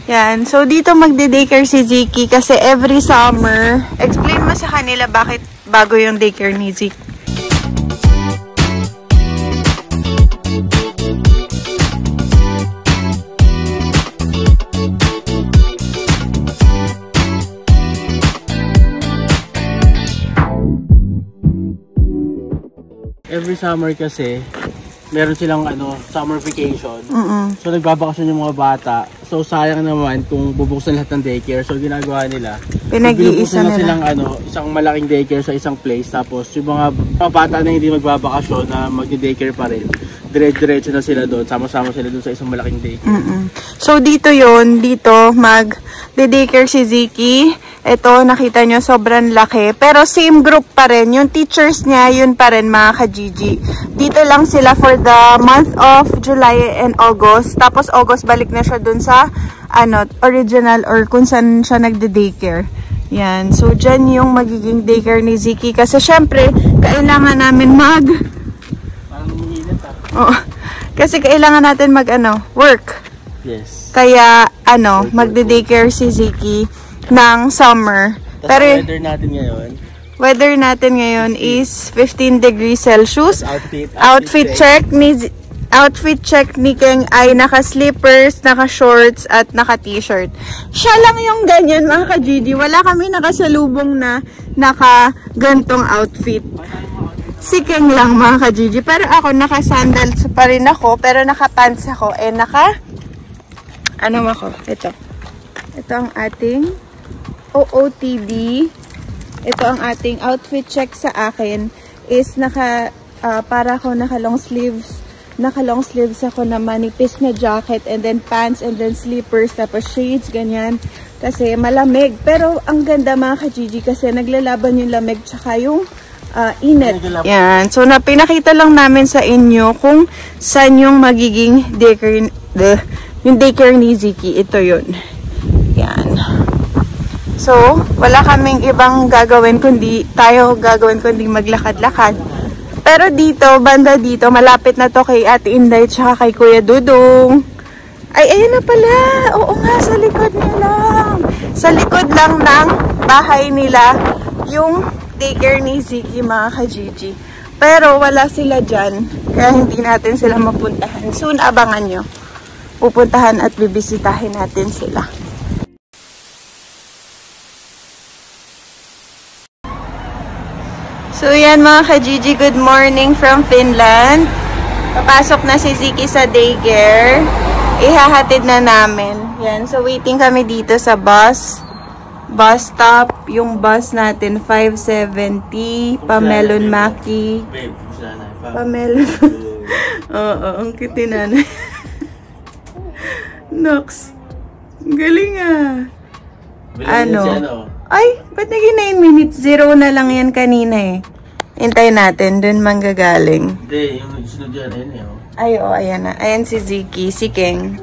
Yan. So, dito magde-daycare si Ziki kasi every summer, explain mo sa kanila bakit bago yung daycare ni Ziki. Every summer kasi, meron silang summer vacation. So nagbabakasyon yung mga bata. So sayang naman kung bubuksan lahat ng daycare. So ginagawa nila, pinag-iisa nila silang isang malaking daycare sa isang place. Tapos yung mga bata na hindi magbabakasyon na magdi-daycare pa rin, dire-diretso na sila doon. Sama-sama sila doon sa isang malaking daycare. So dito yon, dito mag-daycare si Ziki. Ito, nakita nyo, sobrang laki. Pero same group pa rin. Yung teachers niya, yun pa rin mga ka-Gigi. Dito lang sila for the month of July and August. Tapos August, balik na siya dun sa original or kung saan siya nagde-daycare. Yan. So, dyan yung magiging daycare ni Ziki. Kasi syempre, kailangan namin Parang umiinit oh, kasi kailangan natin work. Yes. Kaya, magde-daycare si Ziki ng summer. Pero weather natin ngayon is 15 degrees Celsius. Outfit check ni Keng ay naka-slippers, naka-shorts at naka-t-shirt. Siya lang yung ganyan mga ka-Gigi. Wala kami nakasalubong na naka-gantong outfit. Si Keng lang mga ka-Gigi. Pero ako naka-sandals pa rin ako, pero naka-pants ako. Ito ang ating OOTD. Ito ang ating outfit check sa akin is para ako naka-long sleeves. Naka-long sleeves ako na manipis na jacket and then pants and then slippers tapos shades, ganyan. Kasi malamig. Pero ang ganda mga ka-Gigi kasi naglalaban yung lamig tsaka yung init. Yan. So pinakita lang namin sa inyo kung saan yung magiging daycare, yung daycare ni Ziki. Ito yun. Yan. So, wala kaming ibang gagawin kundi maglakad-lakad. Pero dito, banda dito, malapit na to kay Ate Inday tsaka kay Kuya Dudong. Ay, ayun na pala. Oo nga, sa likod nila. Sa likod lang ng bahay nila yung daycare ni Ziki mga ka-Gigi. Pero wala sila dyan, kaya hindi natin sila mapuntahan. Soon, abangan nyo. Pupuntahan at bibisitahin natin sila. So yan mga ka-Gigi, good morning from Finland. Papasok na si Ziki sa daycare. Ihahatid na namin. Yan, so waiting kami dito sa bus stop. Yung bus natin 570 Pamelon Maki. Pamelon. Oo, ang cute nanay. Nox. Galing ah. Ay, ba't naging 9 minutes? 0 na lang yan kanina eh. Hintayin natin, dun manggagaling. Hindi, yung sunod yan, ayun eh. Ay, ayan na. Ayan si Ziki, si Keng.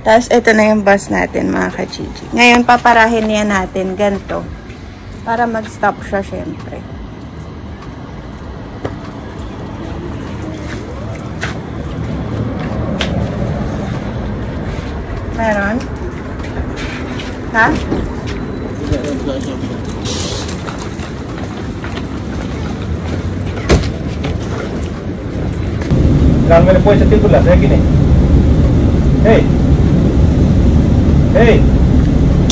Tapos, ito na yung bus natin, mga ka-Gigi. Ngayon, paparahin niya natin ganito. Para mag-stop siya, syempre. Meron? Ha? Jangan me le puedes sentir la sé quién es. Hey. Hey.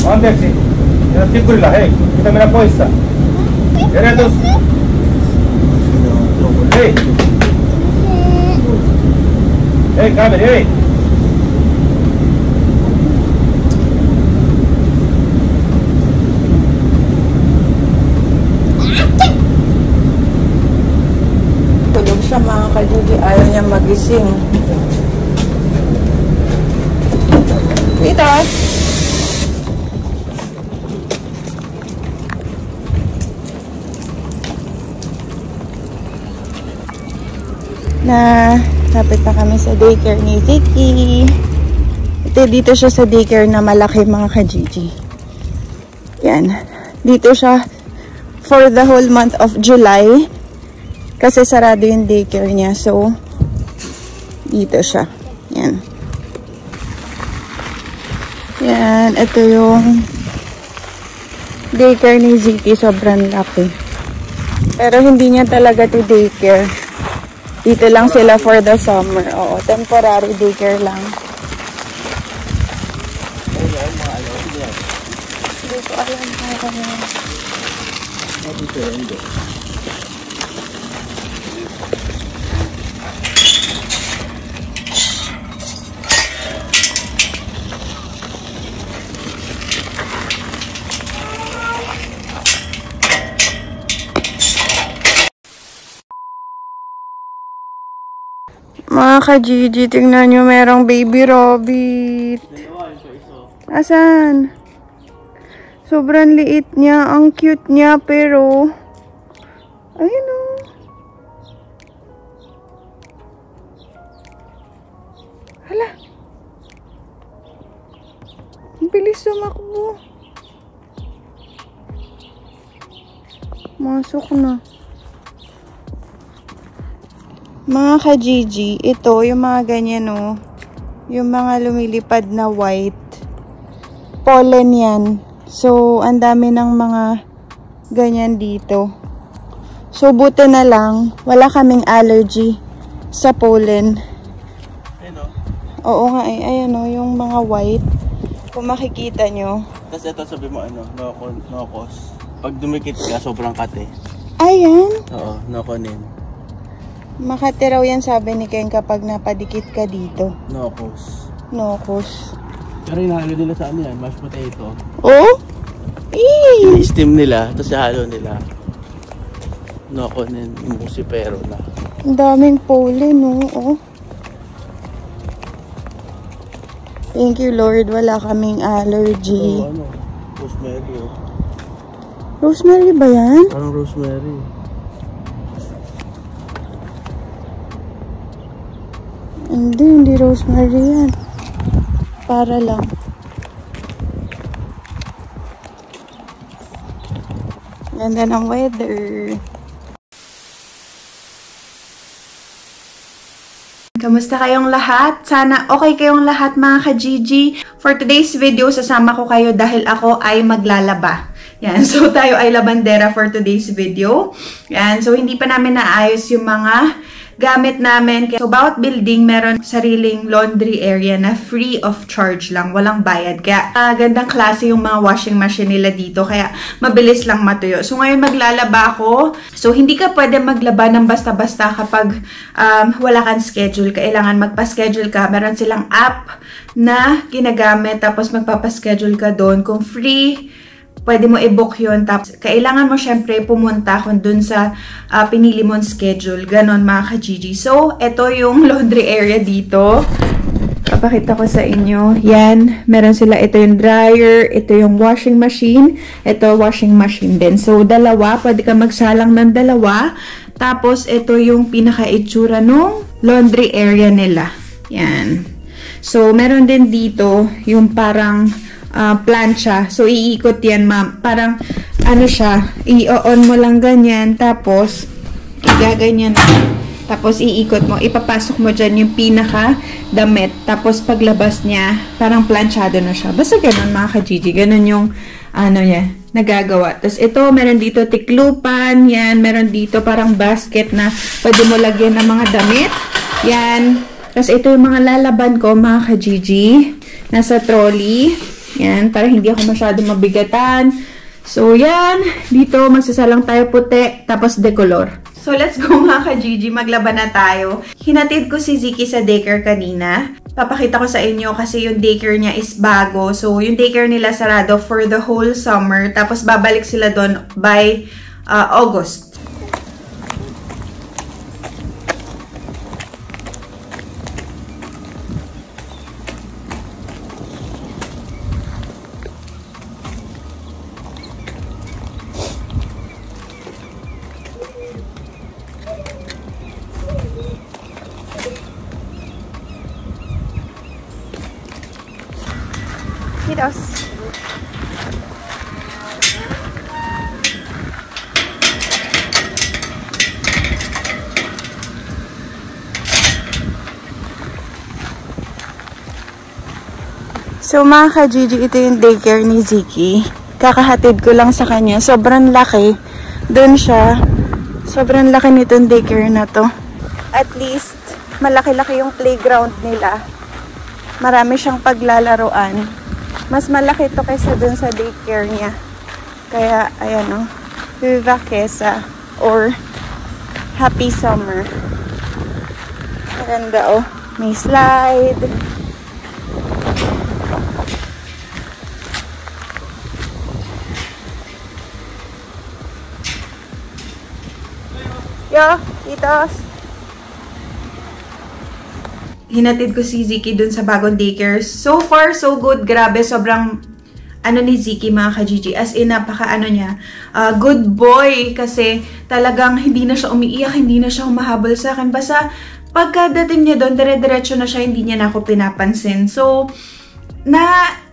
¿Dónde es? Ya sentir la hey. Quítame la puesta. ¿Eres tú? Hey. Hey, Cameron, hey. Mga ka-Gigi, ayaw niya magising. Dito. Lapit na kami sa daycare ni Ziki. Dito siya sa daycare na malaki mga ka-Gigi. Yan. Dito siya for the whole month of July. Kasi sarado yung daycare niya. So, dito siya. Yan. Yan, ito yung daycare ni Ziki. Sobrang laki. Pero hindi niya talaga to daycare. Dito lang sila for the summer. Oo, temporary daycare lang. Hindi ko alam kung mga ka-Gigi, tingnan nyo, merong baby rabbit. Asan? Sobrang liit niya. Ang cute niya, pero ayun o. Hala. Ang bilis sumakbo. Masok na. Mga ka-Gigi, ito, yung mga ganyan, oh. Yung mga lumilipad na white. Pollen yan. So, ang dami ng mga ganyan dito. So, buti na lang, wala kaming allergy sa pollen. Oo nga eh. Ayan, oh, yung mga white. Kung makikita nyo. Tapos ito, sabi mo, no cause. Pag dumikit ka, sobrang kate. Ayan. Oo, no conin. Makati raw yan, sabi ni Ken, kapag napadikit ka dito. No cause. No cause. Pero hinahalo nila sa ano yan, mashed potato. Oh? I-steam nila, tapos ihalo nila. No conin, musipero na. Ang daming pollen, no? Oh. Thank you, Lord. Wala kaming allergy. Ano? Rosemary, oh. Rosemary ba yan? Parang rosemary. Hindi rosemary yan. Para lang. Ganda ng weather. Kamusta kayong lahat? Sana okay kayong lahat mga ka-Gigi. For today's video, sasama ko kayo dahil ako ay maglalaba. Yan, so tayo ay labandera for today's video. Yan, so hindi pa namin naayos yung mga gamit namin. So, bawat building meron sariling laundry area na free of charge lang. Walang bayad. Kaya, gandang klase yung mga washing machine nila dito. Kaya, mabilis lang matuyo. So, ngayon maglalaba ako. So, hindi ka pwede maglaba ng basta-basta kapag wala kang schedule. Kailangan magpa-schedule ka. Meron silang app na ginagamit. Tapos, magpapaschedule ka doon. Kung free, pwede mo i-book yun. Tapos, kailangan mo syempre pumunta kung dun sa pinili mong schedule. Ganon mga ka-Gigi. So, ito yung laundry area dito. Papakita ko sa inyo. Yan. Meron sila. Ito yung dryer. Ito yung washing machine. Ito washing machine din. So, dalawa. Pwede ka magsalang ng dalawa. Tapos, ito yung pinaka-itsura nung laundry area nila. Yan. So, meron din dito yung parang plancha. So, iikot yan, ma'am. Parang, ano siya, i-on mo lang ganyan, tapos, igaganyan. Tapos, iikot mo. Ipapasok mo dyan yung pinaka-damit. Tapos, paglabas niya, parang planchado na siya. Basta ganun, mga ka-Gigi. Ganun yung, ano niya, nagagawa. Tapos, ito, meron dito tiklupan. Yan, meron dito parang basket na pwede mo lagyan ng mga damit. Yan. Tapos, ito yung mga lalaban ko, mga ka-Gigi. Nasa trolley. Yan, para hindi ako masyado mabigatan. So, yan. Dito, magsasalang tayo puti, tapos decolor. So, let's go mga ka-Gigi. Maglaba na tayo. Hinatid ko si Ziki sa daycare kanina. Papakita ko sa inyo kasi yung daycare niya is bago. So, yung daycare nila sarado for the whole summer. Tapos, babalik sila doon by August. Kitos. So mga ka-Gigi, ito yung daycare ni Ziki. Kakahatid ko lang sa kanya. Sobrang laki. Doon siya. Sobrang laki nitong daycare na to. At least, malaki-laki yung playground nila. Marami siyang paglalaruan. Mas malaki to kaysa doon sa daycare niya. Kaya, ayan o. Viva Quezza or Happy Summer. Maganda o. May slide. Yo, titos. Hinatid ko si Ziki dun sa bagong daycare. So far, so good. Grabe, sobrang ni Ziki, mga ka-Gigi. As in, niya. Good boy. Kasi talagang hindi na siya umiiyak, hindi na siya humahabol sa akin. Basta pagkadating niya doon, dire-diretso na siya, hindi niya na ako pinapansin. So,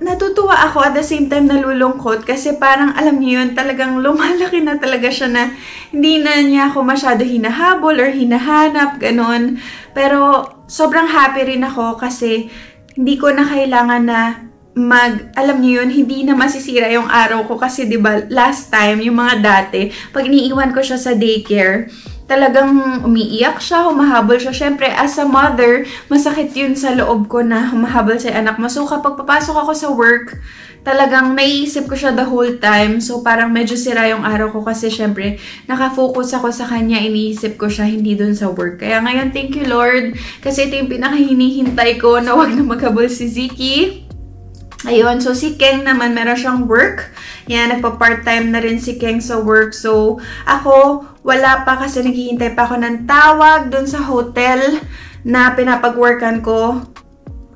natutuwa ako at the same time nalulungkot kasi parang alam niyo yun, talagang lumalaki na talaga siya na hindi na niya ako masyado hinahabol or hinahanap, ganon. Pero sobrang happy rin ako kasi hindi ko na kailangan na alam niyo yun, hindi na masisira yung araw ko kasi 'di ba last time, yung mga dati, pag iniiwan ko siya sa daycare, talagang umiiyak siya, humahabol siya. Siyempre, as a mother, masakit yun sa loob ko na humahabol sa anak mo. So, kapag papasok ako sa work, talagang naiisip ko siya the whole time. So, parang medyo sira yung araw ko kasi siyempre, nakafocus ako sa kanya, iniisip ko siya, hindi dun sa work. Kaya ngayon, thank you Lord, kasi ito yung pinakahinihintay ko na wag na maghabol si Ziki. Ayun, so si Keng naman, meron siyang work. Yan, nagpa-part-time na rin si Keng sa work. So, ako, wala pa kasi naghihintay pa ako ng tawag dun sa hotel na pinapag-workan ko.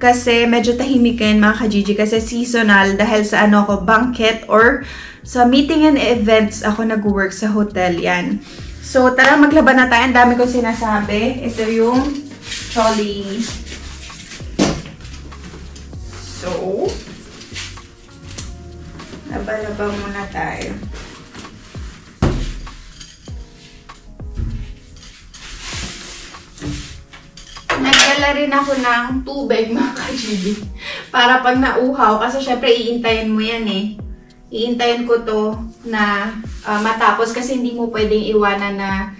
Kasi medyo tahimikin, mga ka-Gigi, kasi seasonal dahil sa banquet or sa meeting and events ako nag-work sa hotel. Yan. So, tara, maglaban na tayo. Ang dami kong sinasabi. Ito yung trolley. So, laba-laba muna tayo. Nagdala rin ako ng tubig, mga ka-Gigi. Para pag nauhaw, kasi syempre iintayin mo yan eh. Iintayin ko to na matapos kasi hindi mo pwedeng iwanan na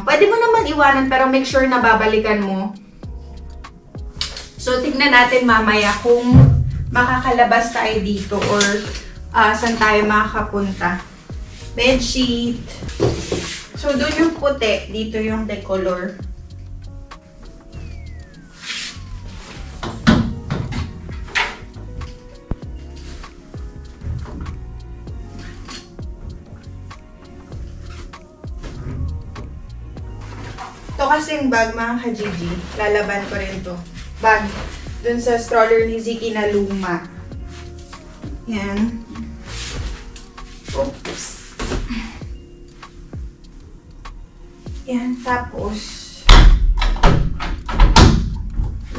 pwede mo naman iwanan pero make sure na babalikan mo. So, tignan natin mamaya kung makakalabas tayo dito or saan tayo makakapunta. Bedsheet. So, doon yung puti. Dito yung decolor. Ito kasing bag, mga ka-Gigi. Lalaban ko rin to. Bag. Dun sa stroller ni Ziki na luma. Yan. Oops. Yan. Tapos,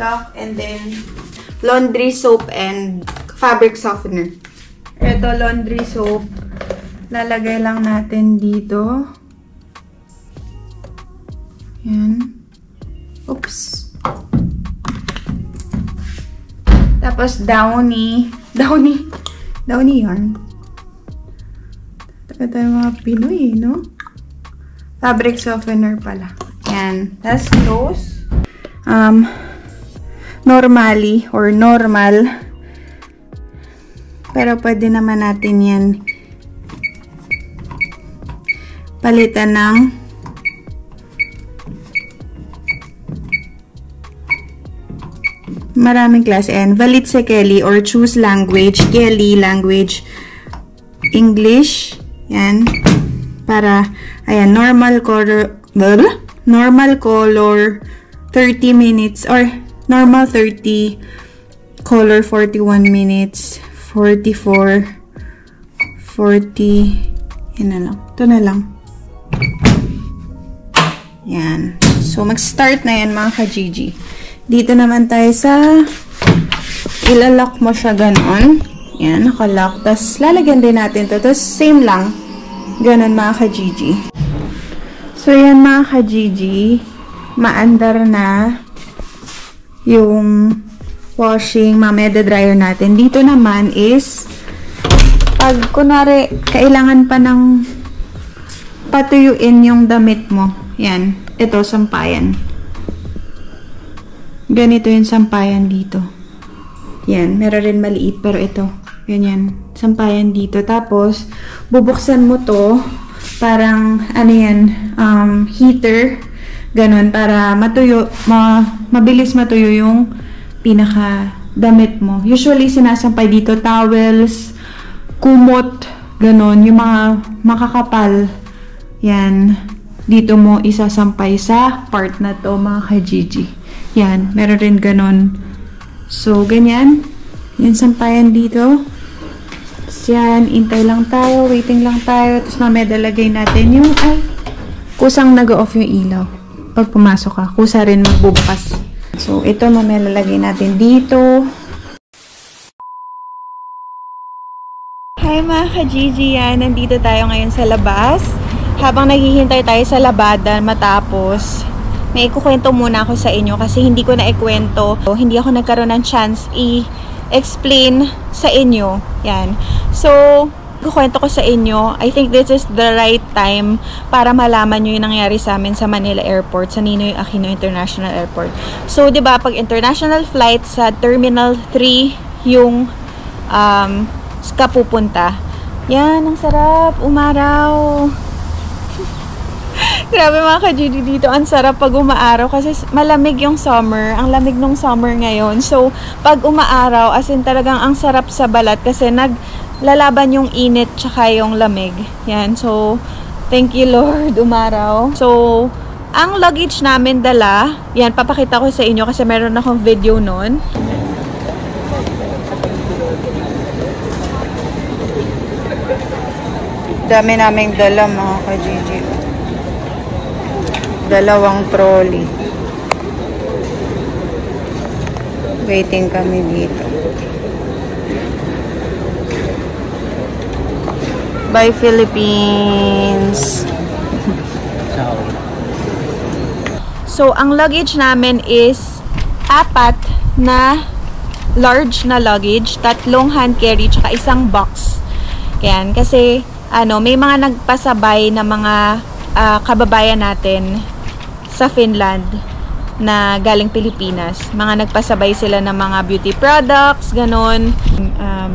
lock and then laundry soap and fabric softener. Ito, laundry soap. Lalagay lang natin dito. Yan. Oops. Tapos, downy yarn. Taka tayo mga Pinoy, no? Fabric softener pala. Yan. Tapos, close. Normally, or normal. Pero, pwede naman natin yan palitan ng maraming klase. And Valitse Kelly or choose language. Kelly language. English. Yan. Para, ayan, normal color 30 minutes or normal 30, color 41 minutes, 44, 40, yan na lang. Ito na lang. Yan. So, mag-start na yan, mga ka-Gigi. Dito naman tayo sa ilalock mo siya ganon. Yan, nakalock. Tapos, lalagyan din natin ito. Tapos, same lang. Ganon, mga ka-Gigi. So, yan, mga ka-Gigi. Maandar na yung dishwashing, mamaya dryer natin. Dito naman is, pag kunwari, kailangan pa ng patuyuin yung damit mo. Yan. Ito, sampayan. Ganito yung sampayan dito. Yan. Meron rin maliit, pero ito. Ganyan. Sampayan dito. Tapos, bubuksan mo to. Parang, ano yan, heater. Ganon. Para matuyo, mabilis matuyo yung pinaka damit mo. Usually, sinasampay dito towels, kumot, ganon. Yung mga makakapal. Yan. Dito mo isasampay sa part na to, mga ka-Gigi. Yan. Meron rin ganon. So, ganyan. Yan, sampayan dito. Tapos yan. Intay lang tayo. Waiting lang tayo. Tapos mamaya dalagay natin yung, ay, kusang nag-off yung ilaw. Pag pumasok ka, kusa rin magbubukas. So, ito mamaya lalagay natin dito. Hi mga ka-Gigi, yan. Nandito tayo ngayon sa labas. Habang naghihintay tayo sa labada matapos, may ikukwento muna ako sa inyo kasi hindi ko na ikwento. Hindi ako nagkaroon ng chance i-explain sa inyo. Yan. So, ikukwento ko sa inyo. I think this is the right time para malaman nyo yung nangyari sa amin sa Manila Airport, sa Ninoy Aquino International Airport. So, di ba pag international flight sa Terminal 3 yung kapupunta. Yan, ang sarap. Umaraw. Grabe mga ka-Gigi dito. Ang sarap pag umaaraw kasi malamig yung summer. Ang lamig nung summer ngayon. So, pag umaaraw, as in talagang ang sarap sa balat kasi naglalaban yung init tsaka yung lamig. Yan. So, thank you Lord. Umaraw. So, ang luggage namin dala, yan, papakita ko sa inyo kasi meron akong video nun. Dami naming dala mga ka-Gigi. Dalawang trolley. Waiting kami dito. Bye Philippines! So, ang luggage namin is 4 na large na luggage, 3 hand carry, tsaka 1 box. Yan, kasi may mga nagpasabay na mga kababayan natin sa Finland na galing Pilipinas. Mga nagpasabay sila ng mga beauty products, ganon,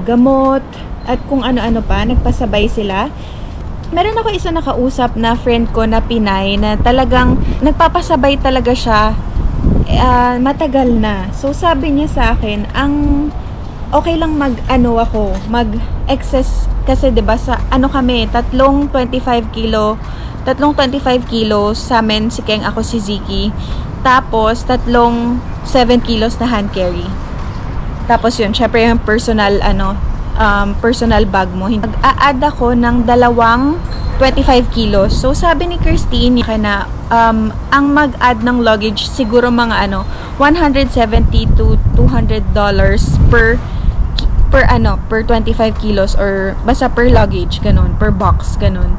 gamot, at kung ano-ano pa, nagpasabay sila. Meron ako isa nakausap na friend ko na Pinay na talagang nagpapasabay talaga siya matagal na. So sabi niya sa akin, okay lang mag-excess kasi 'di ba sa kami, tatlong 25 kilos sa amin, si Keng, ako, si Ziki. Tapos, 7 kilos na hand carry. Tapos yun, syempre yung personal bag mo. Mag-a-add ako ng 2 25 kilos. So, sabi ni Christine, na ang mag-add ng luggage, siguro mga $170 to $200 per 25 kilos or basta per luggage, ganun, per box, ganun.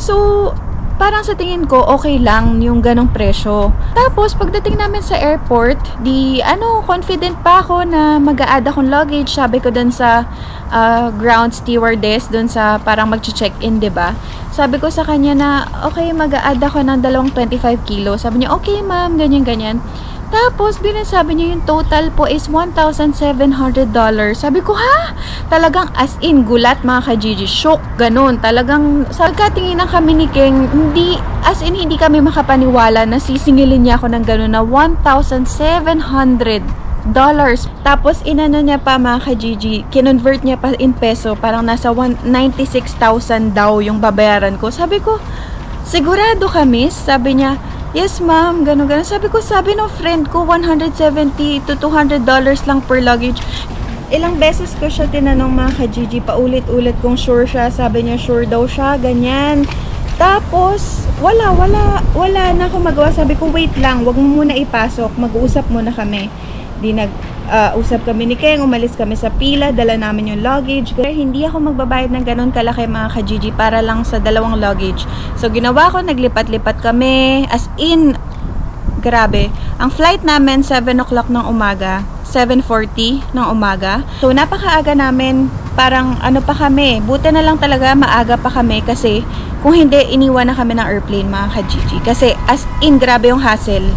So, parang sa tingin ko, okay lang yung ganong presyo. Tapos, pagdating namin sa airport, confident pa ako na mag-a-add akong luggage. Sabi ko dun sa ground stewardess, dun sa parang mag-check-in, diba? Sabi ko sa kanya na, okay, mag-a-add ako ng 25 kilo. Sabi niya, okay ma'am, ganyan-ganyan. Tapos, sabi niya yung total po is $1,700. Sabi ko, ha? Talagang as in, gulat mga ka-Gigi. Shock, ganun. Talagang, pagkatinginan kami ni King, hindi kami makapaniwala na sisingilin niya ako ng ganun na $1,700. Tapos, inano niya pa mga ka-Gigi, kinonvert niya pa in peso, parang nasa 96,000 daw yung babayaran ko. Sabi ko, sigurado ka, miss? Sabi niya, yes ma'am, gano'n. Sabi ng friend ko, $170 to $200 lang per luggage. Ilang beses ko siya tinanong mga ka-Gigi, paulit-ulit kung sure siya. Sabi niya, sure daw siya, ganyan. Tapos, wala na ako magawa. Sabi ko, wait lang, wag mo muna ipasok, mag-uusap muna kami. Di usap kami ni Keng, umalis kami sa pila, dala namin yung luggage. Pero hindi ako magbabayad ng ganun kalaki mga ka-Gigi para lang sa 2 luggage. So ginawa ko, naglipat-lipat kami, as in, grabe. Ang flight namin 7 o'clock ng umaga, 7:40 ng umaga. So, napakaaga namin. Parang ano pa kami. Buti na lang talaga maaga pa kami kasi kung hindi, iniwan na kami ng airplane mga ka-Gigi. Kasi as in, grabe yung hassle.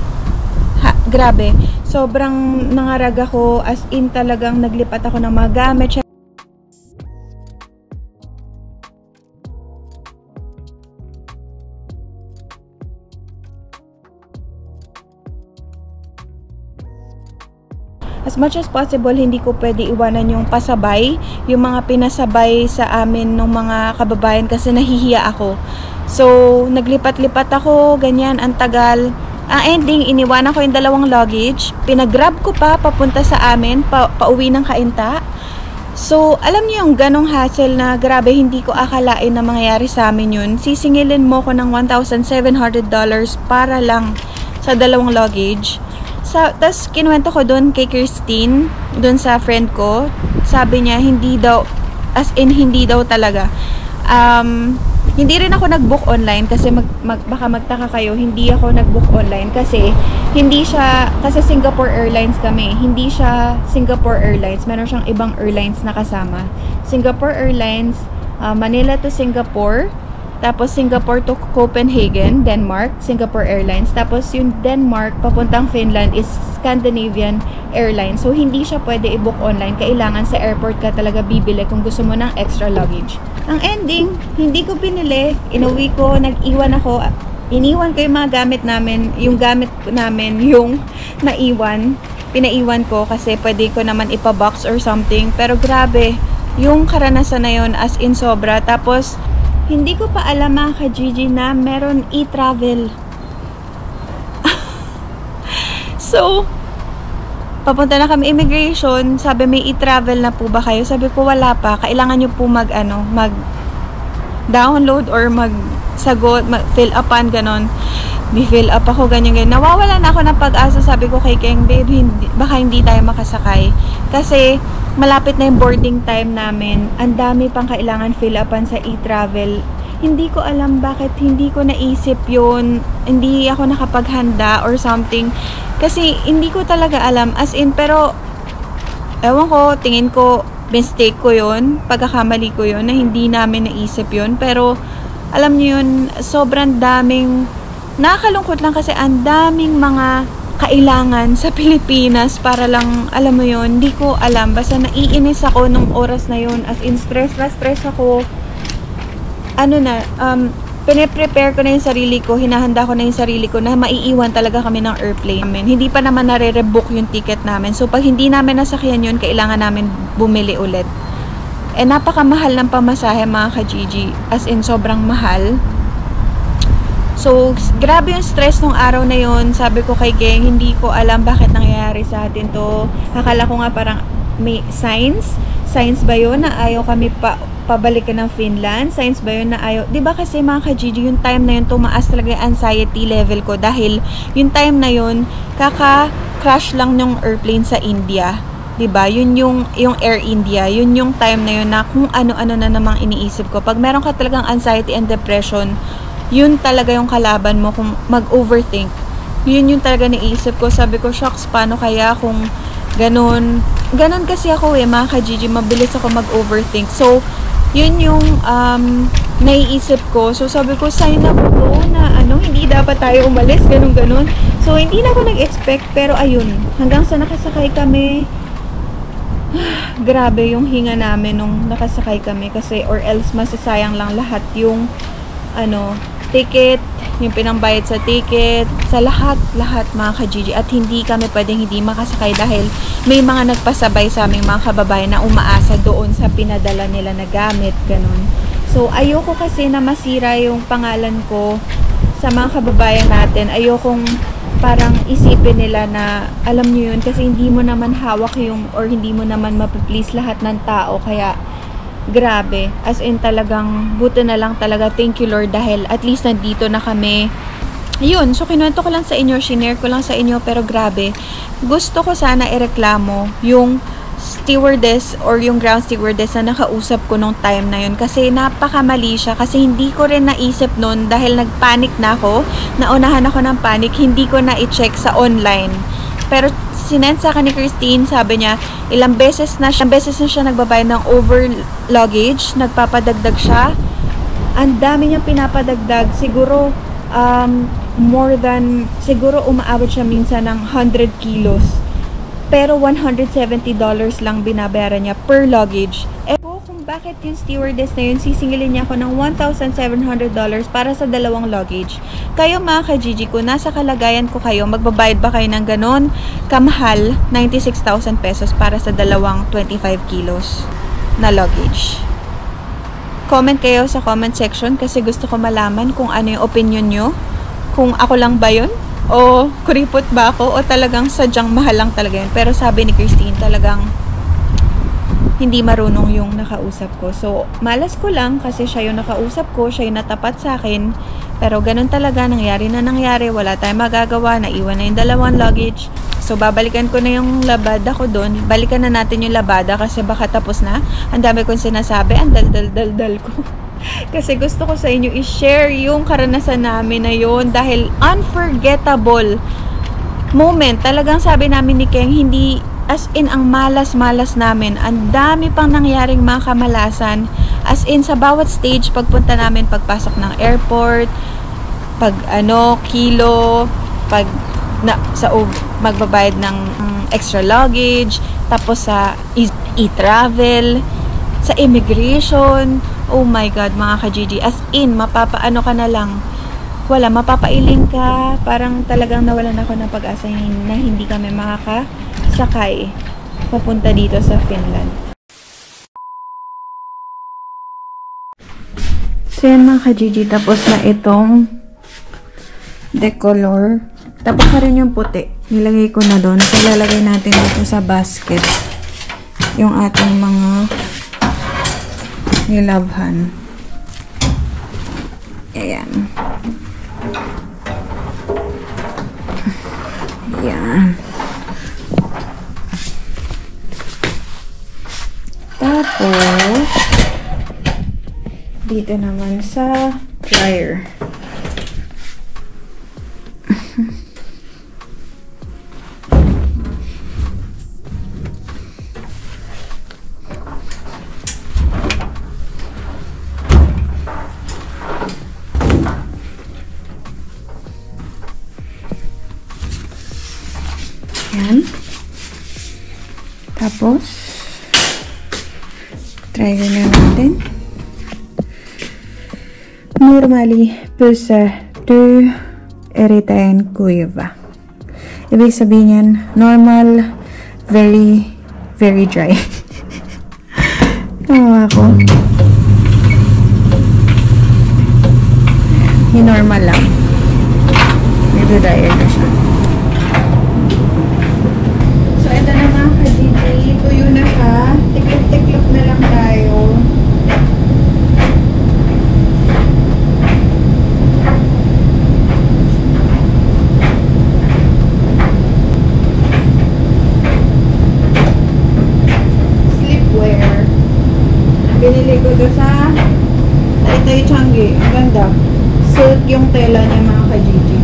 Grabe. Sobrang nangarag ako. As in, talagang naglipat ako ng mga gamit. As much as possible, hindi ko pwede iwanan yung pasabay, yung mga pinasabay sa amin ng mga kababayan kasi nahihiya ako. So, naglipat-lipat ako, ganyan, ang tagal. Ang ending, iniwanan ko yung 2 luggage, pinag-grab ko pa, papunta sa amin, pauwi ng Cainta. So, alam niyo yung ganong hassle na grabe, hindi ko akalain na mangyayari sa amin yun. Sisingilin mo ko ng $1,700 para lang sa 2 luggage. Tapos, kinuwento ko doon kay Christine, doon sa friend ko. Sabi niya, hindi daw, as in, hindi daw talaga. Hindi rin ako nag-book online kasi baka magtaka kayo, hindi ako nag-book online kasi kasi Singapore Airlines kami. Hindi siya Singapore Airlines. Meron siyang ibang airlines na kasama. Singapore Airlines, Manila to Singapore. Tapos, Singapore to Copenhagen, Denmark, Singapore Airlines. Tapos, yung Denmark, papuntang Finland is Scandinavian Airlines. So, hindi siya pwede i-book online. Kailangan sa airport ka talaga bibili kung gusto mo ng extra luggage. Ang ending, hindi ko binili. Inuwi ko, nag-iwan ako. Iniwan ko yung mga gamit namin. Yung gamit namin, yung naiwan. Pinaiwan ko kasi pwede ko naman ipa-box or something. Pero grabe, yung karanasan na yun as in sobra. Tapos, hindi ko pa alam mga ka-Gigi na meron e-travel. So, papunta na kami immigration. Sabi, may e-travel na po ba kayo? Sabi ko, wala pa. Kailangan nyo po mag-download or fill upan, ganon. Fill up ako, ganyan. Nawawala na ako ng pag-asa. Sabi ko kay Keng, babe, baka hindi tayo makasakay. Kasi, malapit na yung boarding time namin. Ang dami pang kailangan fill upan sa e-travel. Hindi ko alam bakit hindi ko naisip yun. Hindi ako nakapaghanda or something. Kasi hindi ko talaga alam. As in, pero ewan ko, tingin ko mistake ko yun. Pagkakamali ko yun na hindi namin naisip yun. Pero alam niyo yun, sobrang daming nakakalungkot lang kasi ang daming mga kailangan sa Pilipinas para lang, alam mo yun, hindi ko alam. Basta naiinis ako nung oras na yun. As in, stress ako. Pine-prepare ko na yung sarili ko, hinahanda ko na yung sarili ko na maiiwan talaga kami ng airplane. Hindi pa naman nare-rebook yung ticket namin. So, pag hindi namin nasakyan yun, kailangan namin bumili ulit. Napakamahal ng pamasahe mga ka-Gigi. As in, sobrang mahal. So, grabe yung stress nung araw na yun. Sabi ko kay Geng, hindi ko alam bakit nangyayari sa atin to. Akala ko nga parang may signs. Signs ba yun na ayaw kami pabalikan ng Finland? Signs ba yun na ayaw? Diba kasi mga ka-Gigi, yung time na yun, tumaas talaga yung anxiety level ko. Dahil yung time na yun, kaka-crash lang yung airplane sa India. Diba? Yun yung Air India. Yun yung time na yun na kung ano-ano na namang iniisip ko. Pag meron ka talagang anxiety and depression, yun talaga yung kalaban mo kung mag-overthink. Yun yung talaga naisip ko. Sabi ko, shucks, paano kaya kung ganun? Ganun kasi ako mga ka-Gigi, mabilis ako mag-overthink. So, yun yung naiisip ko. So, sabi ko, sign up ko na hindi dapat tayo umalis, ganun. So, hindi na ako nag-expect, pero ayun, hanggang sa nakasakay kami, grabe yung hinga namin nung nakasakay kami kasi or else masasayang lang lahat yung ticket, yung pinambayad sa ticket, sa lahat mga ka-Gigi. At hindi kami pwedeng hindi makasakay dahil may mga nagpasabay sa aming mga kababayan na umaasa doon sa pinadala nila na gamit, ganun. So, ayoko kasi na masira yung pangalan ko sa mga kababayan natin. Ayokong parang isipin nila na, alam nyo yun, kasi hindi mo naman hawak yung, or hindi mo naman mapiplease lahat ng tao. Kaya, grabe. As in, talagang, buti na lang talaga. Thank you, Lord, dahil at least nandito na kami. Yun, so kinuwento ko lang sa inyo, shinare ko lang sa inyo, pero grabe. Gusto ko sana ireklamo yung stewardess or yung ground stewardess na nakausap ko nung time na yun kasi napakamali siya kasi hindi ko rin naisip nun dahil nagpanic na ako, naunahan ako ng panic, hindi ko na i-check sa online. Pero sinend sa akin ni Christine, sabi niya, ilang beses na siya nagbabayad ng over luggage, nagpapadagdag siya. Ang dami niyang pinapadagdag, siguro more than, siguro umaabot siya minsan ng 100 kilos. Pero $170 lang binabayaran niya per luggage. Kung bakit yung stewardess na yun, sisingilin niya ako ng $1,700 para sa dalawang luggage. Kayo mga ka-Gigi, kung nasa kalagayan ko kayo, magbabayad ba kayo ng ganon kamahal, 96,000 pesos para sa dalawang 25 kilos na luggage? Comment kayo sa comment section kasi gusto ko malaman kung ano yung opinion nyo. Kung ako lang ba yun? O kuripot ba ako? O talagang sadyang mahal lang talaga yun? Pero sabi ni Christine, talagang hindi marunong yung nakausap ko. So, malas ko lang kasi siya yung nakausap ko, siya yung natapat sa akin. Pero ganun talaga, nangyari na nangyari. Wala tayong magagawa, naiwan na yung dalawang luggage. So, babalikan ko na yung labada ko doon. Balikan na natin yung labada kasi baka tapos na. Ang dami kong sinasabi, ang dal ko. Kasi gusto ko sa inyo i-share yung karanasan namin na yun dahil unforgettable moment. Talagang sabi namin ni Keng, hindi as in ang malas-malas namin. Ang dami pang nangyaring mga kamalasan. As in sa bawat stage, pagpunta namin, pagpasok ng airport, pag kilo, pag magbabayad ng extra luggage, tapos sa e-travel, sa immigration. Oh my God, mga ka-Gigi. As in, mapapaano ka na lang. Wala, mapapailing ka. Parang talagang nawalan ako ng pag-asa na hindi kami makakasakay papunta dito sa Finland. So yan mga ka-Gigi, tapos na itong decolor. Tapos na rin yung puti. Nilagay ko na doon. So lalagay natin dito sa basket yung ating mga nilabhan. Ayan. Ayan. Tapos, dito naman sa dryer. Yan. Tapos, try na natin. Normally, pusa du eritain kuiva. Ibig sabihin yan, normal, very, very dry. Tawa ako. Yung normal lang. Medyo dryer na siya. Tuyo na siya. Tiklop-tiklop na lang tayo. Sleepwear. Binili ko to sa Taytay Changi. Ang ganda. Silk yung tela niya mga ka-Gigi.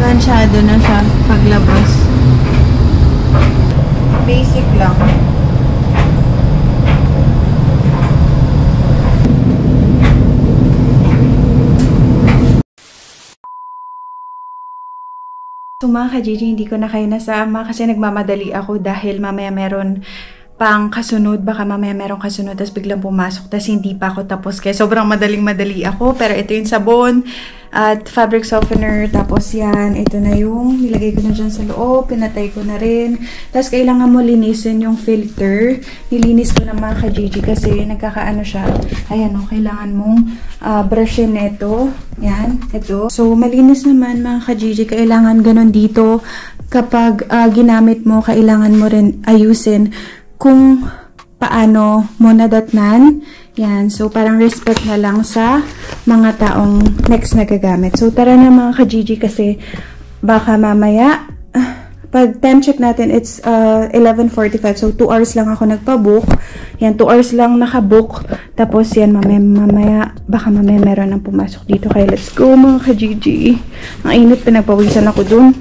Planchado na siya paglabas. Basic lang. So mga ka-Gigi, hindi ko na kayo nasama kasi nagmamadali ako dahil mamaya meron pang kasunod, baka mamaya merong kasunod tapos biglang pumasok tapos hindi pa ako tapos kaya sobrang madaling-madali ako. Pero ito yung sabon at fabric softener, tapos yan, ito na yung nilagay ko na dyan sa loob, pinatay ko na rin. Tapos kailangan mo linisin yung filter. Nilinis ko na mga ka-Gigi kasi nagkakaano siya. Ayan o, kailangan mong brushin neto. Yan, ito. So malinis naman mga ka-Gigi, kailangan ganun dito. Kapag ginamit mo, kailangan mo rin ayusin kung paano mo nadatnan Yan. So, parang respect na lang sa mga taong next na gagamit. So, tara na mga ka-Gigi kasi baka mamaya, pag time check natin, it's 11:45. So, 2 hours lang ako nagpa-book. Yan, 2 hours lang naka-book. Tapos, yan, mamaya, baka mamaya meron nang pumasok dito. Kaya, let's go mga ka-Gigi. Ang init, pinagpawisan ako dun.